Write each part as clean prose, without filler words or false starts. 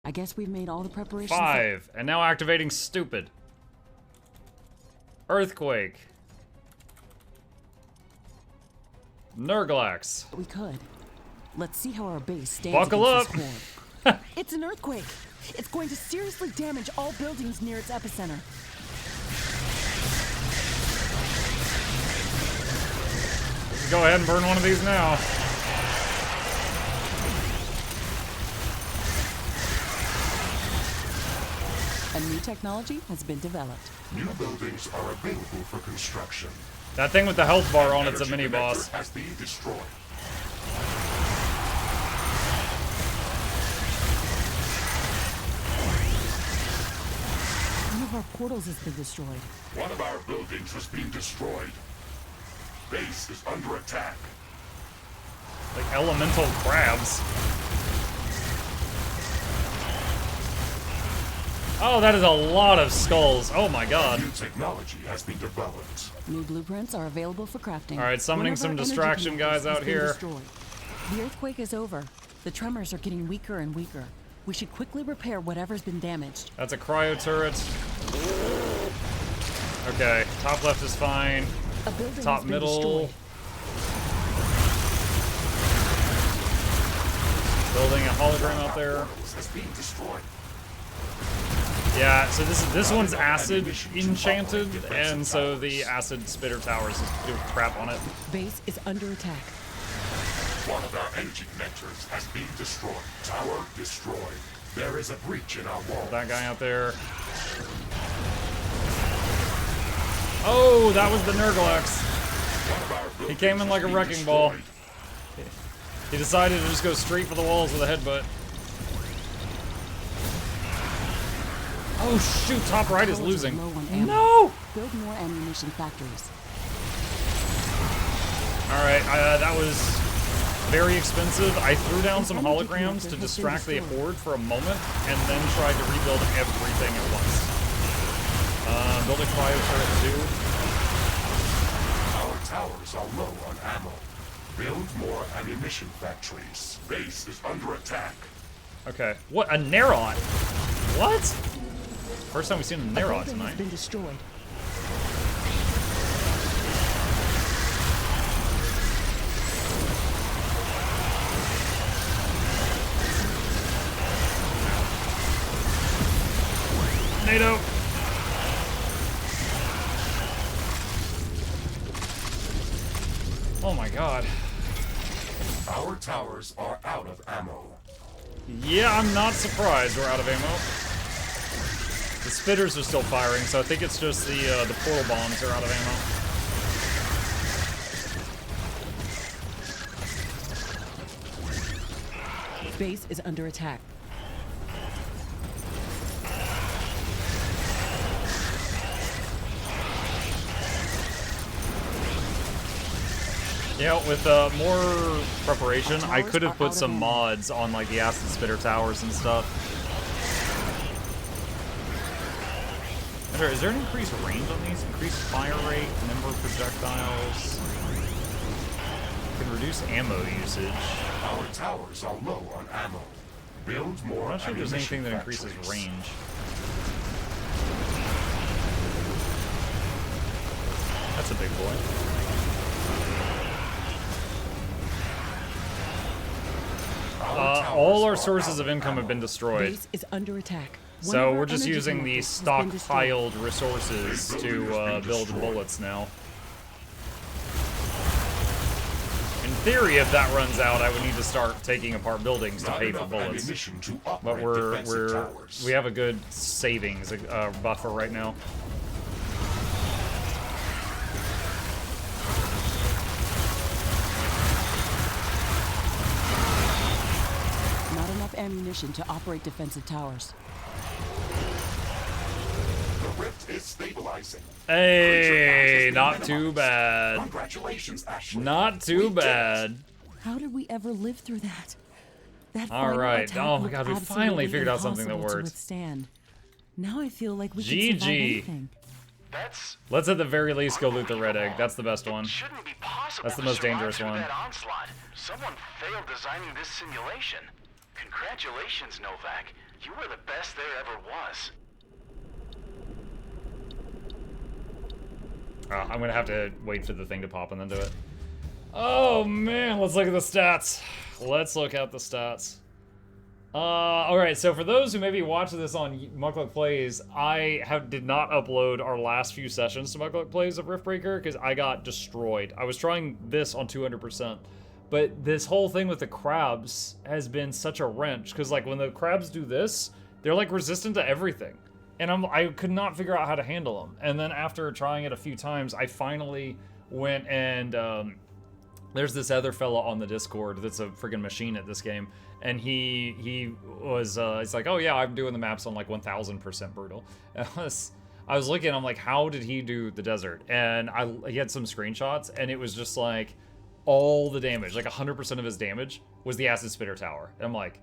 I guess we've made all the preparations. 5, and now activating stupid. Earthquake. Nurglax. We could. Let's see how our base stands. Buckle up! It's an earthquake. It's going to seriously damage all buildings near its epicenter. Let's go ahead and burn one of these now. A new technology has been developed. New buildings are available for construction. That thing with the health bar on it's a mini boss. Has been destroyed. One of our portals has been destroyed. One of our buildings has been destroyed. Base is under attack. Like elemental crabs. Oh, that is a lot of skulls. Oh my god. New technology has been developed. New blueprints are available for crafting. Alright, summoning some distraction guys out here. Destroyed. The earthquake is over. The tremors are getting weaker and weaker. We should quickly repair whatever's been damaged. That's a cryo turret. Okay, top left is fine. A building Top has been middle. destroyed. Building a hologram out there. Has been destroyed. Yeah, so this one's acid enchanted, and so the acid spitter towers is doing crap on it. Base is under attack. One of our energy connectors has been destroyed. Tower destroyed. There is a breach in our wall. That guy out there. Oh, that was the Nurglax. He came in like a wrecking ball. He decided to just go straight for the walls with a headbutt. Oh shoot, top right is losing. No! Build more ammunition factories. Alright, that was very expensive. I threw down some holograms to distract the horde for a moment, and then tried to rebuild everything at once. Build a cryo turret too. Our towers are low on ammo. Build more ammunition factories. Base is under attack. Okay. What? A Nerot? What? First time we've seen a Nerot tonight. Has been destroyed. NATO. Oh my god. Our towers are out of ammo. Yeah, I'm not surprised we're out of ammo. The spitters are still firing, so I think it's just the portal bombs are out of ammo. Base is under attack. Yeah, with more preparation, I could have put some mods on like the acid spitter towers and stuff. Is there an increased range on these? Increased fire rate, number of projectiles. Can reduce ammo usage. Our towers are low on ammo. Build more. I'm not sure if there's anything that increases range. That's a big boy. All our sources of income have been destroyed. Base is under attack. So we're just using the stockpiled resources to build bullets now. In theory, if that runs out, I would need to start taking apart buildings to pay for bullets. But we have a good savings buffer right now. Not enough ammunition to operate defensive towers. The rift is stabilizing. Hey, not too bad. Congratulations, Ashley. Not too bad. How did we ever live through that? That All right. Oh my god, we finally figured out something that works. Withstand. Now I feel like we can GG. survive anything. Let's at the very least go loot the red egg. That's the best one. Shouldn't be possible. That's the most dangerous one. That onslaught. Someone failed designing this simulation. Congratulations, Novak. You were ever was. I'm gonna have to wait for the thing to pop and then do it. Oh man, let's look at the stats. Let's look at the stats. Alright, so for those who maybe watch this on Mukluk Plays, I did not upload our last few sessions to Mukluk Plays of Riftbreaker because I got destroyed. I was trying this on 200%, but this whole thing with the crabs has been such a wrench because like when the crabs do this, they're like resistant to everything. And I could not figure out how to handle them. And then after trying it a few times, I finally went and there's this other fella on the Discord that's a friggin' machine at this game, and he was it's like, oh yeah, I'm doing the maps on like 1000% brutal. And I was looking, I'm like, how did he do the desert? And he had some screenshots, and it was just like all the damage, like 100% of his damage was the acid spitter tower. And I'm like,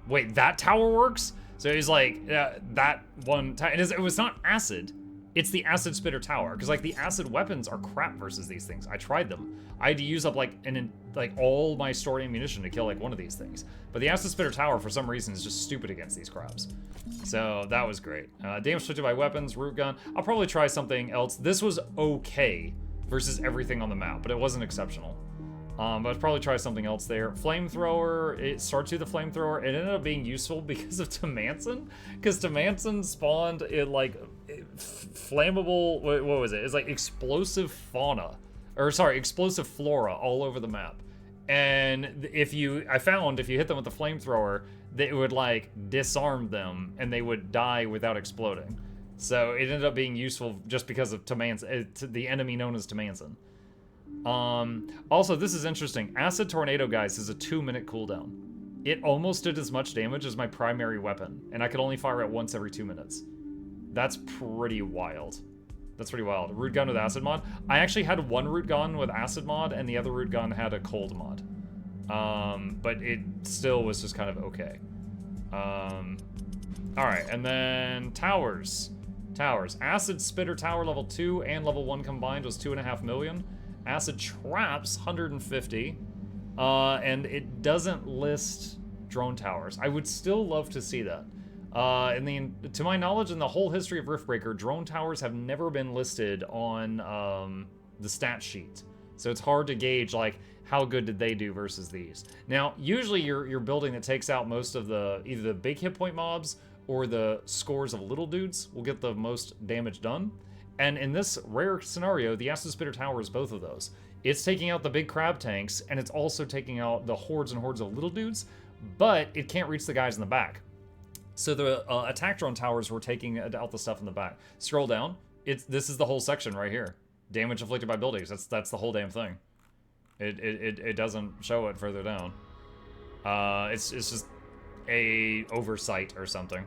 wait, that tower works? So he's like, that one, it was not acid. It's the acid spitter tower, because like the acid weapons are crap versus these things. I tried them. I had to use up like all my stored ammunition to kill like one of these things. But the acid spitter tower for some reason is just stupid against these crabs. So that was great. Damage inflicted by weapons, root gun. I'll probably try something else. This was okay versus everything on the map, but it wasn't exceptional. But I'd probably try something else there. Flamethrower, it starts with the flamethrower. It ended up being useful because of Tamanson. Because Tamanson spawned it like flammable, what was it? It's like explosive fauna. Or sorry, explosive flora all over the map. And I found if you hit them with the flamethrower, that it would like disarm them and they would die without exploding. So it ended up being useful just because of Tamanson, the enemy known as Tamanson. Also, this is interesting. Acid Tornado, guys, is a 2-minute cooldown. It almost did as much damage as my primary weapon, and I could only fire it once every 2 minutes. That's pretty wild. That's pretty wild. Root gun with acid mod. I actually had one root gun with acid mod, and the other root gun had a cold mod. But it still was just kind of okay. Alright, and then towers. Towers. Acid Spitter Tower level 2 and level 1 combined was 2.5 million. Acid Traps, 150. And it doesn't list drone towers. I would still love to see that. To my knowledge, in the whole history of Riftbreaker, drone towers have never been listed on the stat sheet. So it's hard to gauge, like, how good did they do versus these. Now, usually your building that takes out most of either the big hit point mobs or the scores of little dudes will get the most damage done. And in this rare scenario, the Acid Spitter Tower is both of those. It's taking out the big crab tanks, and it's also taking out the hordes and hordes of little dudes, but it can't reach the guys in the back. So the attack drone towers were taking out the stuff in the back. Scroll down. This is the whole section right here. Damage inflicted by buildings. That's the whole damn thing. It doesn't show it further down. It's just a oversight or something.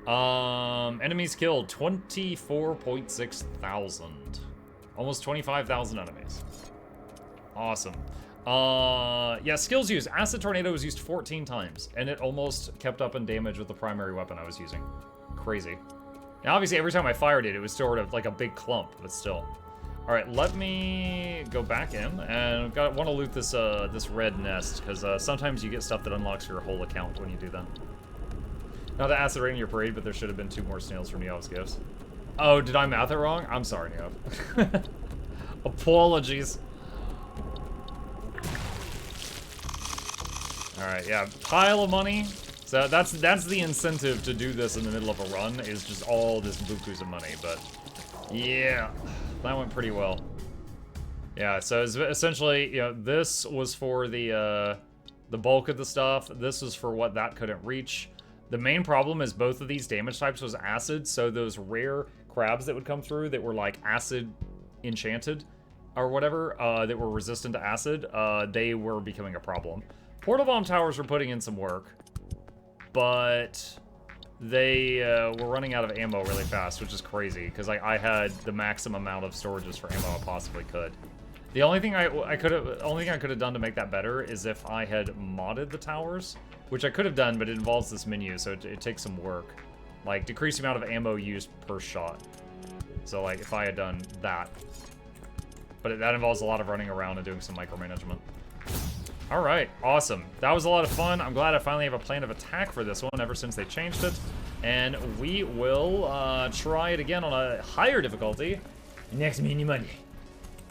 Enemies killed 24.6 thousand. Almost 25,000 enemies. Awesome. Yeah, skills used. Acid Tornado was used 14 times, and it almost kept up in damage with the primary weapon I was using. Crazy. Now, obviously, every time I fired it, it was sort of like a big clump, but still. All right, let me go back in, and want to loot this this red nest, because sometimes you get stuff that unlocks your whole account when you do that. Not the acid rain in your parade, but there should have been 2 more snails from Neov's gifts. Oh, did I math it wrong? I'm sorry, Neov. Apologies. Alright, yeah, pile of money. So that's the incentive to do this in the middle of a run, is just all this bukus of money, but yeah, that went pretty well. Yeah, so it's essentially, you know, this was for the bulk of the stuff. This was for what that couldn't reach. The main problem is both of these damage types was acid, so those rare crabs that would come through that were like acid enchanted or whatever, that were resistant to acid, they were becoming a problem. Portal bomb towers were putting in some work, but they were running out of ammo really fast, which is crazy, because I had the maximum amount of storages for ammo I possibly could. The only thing I could have done to make that better is if I had modded the towers, which I could have done, but it involves this menu, so it takes some work. Like, decrease the amount of ammo used per shot. So, like, if I had done that. But that involves a lot of running around and doing some micromanagement. Alright, awesome. That was a lot of fun. I'm glad I finally have a plan of attack for this one ever since they changed it. And we will try it again on a higher difficulty next mini Monday.